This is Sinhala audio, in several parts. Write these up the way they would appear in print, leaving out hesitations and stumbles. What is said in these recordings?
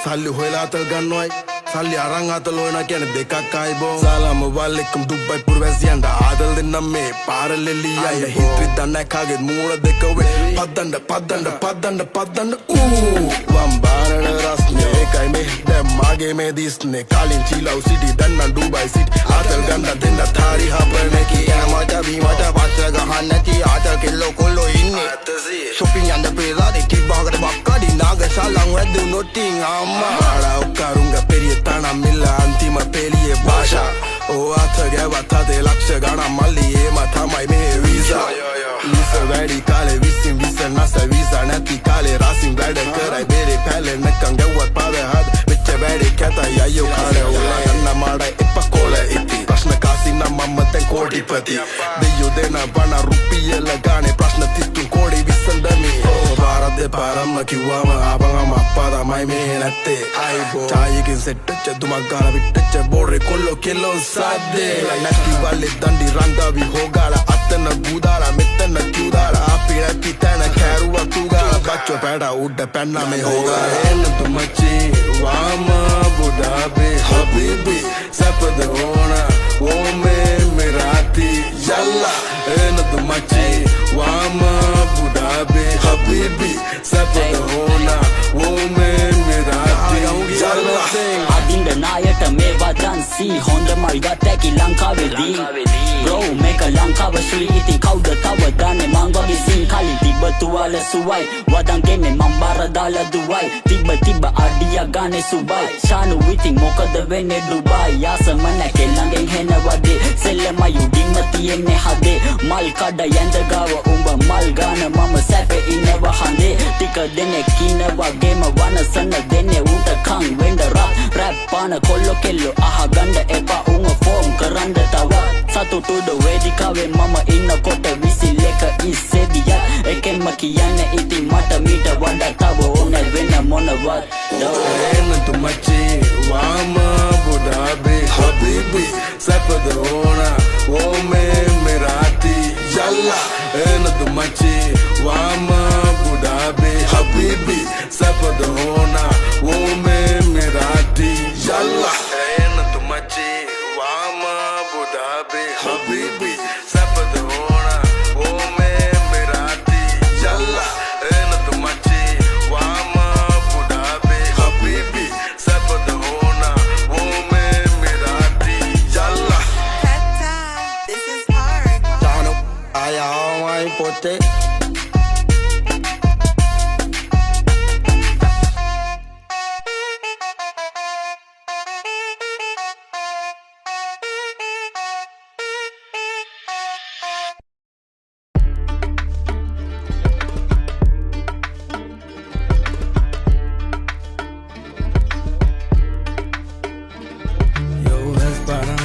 සල්ලි හොයලා අතල් ගන්නවයි සල්ලි අරන් අතල් හොයනවා කියන්නේ දෙකක් ආයිබෝ සලාම වල්ලෙක්කම් දුබයි පුරවැසියන්ට ආදල් දෙන්නම් මේ පාරලෙලියයි හිත්‍රි දන්නේ කාගේ මූණ දෙක වේ පද්දන්න වම් බාරන රස්නේ එකයි මේ දැන් මාගේ මේ දිස්නේ කලින් චීලව් සිටි දැන් නම් ඩුබයි සිටි ආතල් ගන්න දෙන්න තාරි හපරනේ කීමට බීමට පස්ස ගහන්න නැති ආතල් කෙල්ලෝ කොල්ලෝ ඉන්නේ shopping යන්න පෙරලා දෙකි බාගට බක්කඩි නාග සලං වැදුනොටින් අම්මා බාලා උකරුංග පෙරිය තනම් මිල්ල අන්තිම පෙළියේ භාෂා ඕ අතගේ වතේ ලක්ෂ ගණන් මල්ලියේ ම තමයි මේ වීසා Lisa වැඩි කාලේ විසින් නැස වීසා නැති කාලේ රසින් වැඩ කරයි බෙරේ පැලෙන් නැකන් ගැව්වත් පාද හද මෙච්ච වැඩි කැතයි අයියෝ කාලේ උලා ගන්න මාඩයි එප්පකොල ඉති ප්‍රශ්න කාසින මම තෙන් කෝටිපති දෙයෝ දෙන බණ රුපියල ගානේ ප්‍රශ්න 33 කෝටි විසඳමි පාරද පාරම්ම කිව්වම ආපංගම අප්පා තමයි මේ නැත්තේ අයිබෝ ඡායකින් සෙට්ටච්ච දුමක් ගාලා පිටච්ච බෝරේ කොල්ලෝ කෙල්ලෝ සද්දේ නැති වලේ දණ්ඩි රංගවි හොගාලා අතන ගුදාලා මෙතන කිව්දාලා අපි නැති තැන කෑරුවා තුගාලා බච්චෝ පැඩ උඩ පැන්නා මේ හොගාලා එන්න තුමච්චි වාම බුදාබේ හබීබි සපද ඕනා ඕමේ මෙරාති යල්ලා එන්න තුමච්චි වාම බුදාබේ හබීබි සපද ඕනා ඕමේ මෙරාති යල්ලා අදින්ද නායට මේවා දන්සි හොඳ මල් ගතැකි ලංකාවේදී bro මේක ලංකාව ශ්‍රී ඉතින් කවුද තව දන්නේ මං වගේ සිං කලින් තිබ්බ තුවාල සුවයි වදන් ගෙන්නේ මං බාර දාලා දුවයි තිබ්බ අඩිය ගානේ සුබයි ශානු ඉතින් මොකද වෙන්නේ ඩුබයි යාසම නැකේ ළඟෙන් හෙන වදේ සෙල්ලම යුඩින්ම තියෙන්නේ හදේ මල් කඩ යඳ ගාව උඹ මල් ගාන මම සැපේ ඉන්නවා හඳේ ටික දෙනෙක් ඉන්නවාගේම වනසන දෙන්නේ උන්ට කන් වෙන්න රැප් පාන කොල්ලෝ කෙල්ලෝ අහගන්න එපා උන් ෆෝම් කරන්න තව සතුටුද වේදිකාවේ මම ඉන්නකොට විසිලක ඉස්සෙදියා එකෙන්ම කියන්නේ ඉතින් මට මීට වඩා තව ඕනේ වෙන මොනවත් එන්න තුමච්චි වාම බුදාබේ හබීබි සපද ඕනා ඕමේ මෙරාති යල්ලා එන්න තුමච්චි වාම බුදාබේ හබීබි සපද ඕනා ඕමේ මෙරාති යල්ලා එන්න තුමච්චි වාම බුදාබේ හබීබි සපද ඕනා ඕමේ මෙරාති යල්ලා එන්න තුමච්චි වාම බුදාබේ හබීබි සපද ඕනා ඕමේ මෙරාති යල්ලා Kata, this is hard. Tano ayawai pote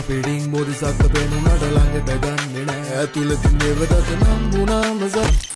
පිටින් බොරිසක්ක පෙනුනට ළඟට ගන්නේ නෑ ඇතුළතින් දෙවදට නම් වුණාම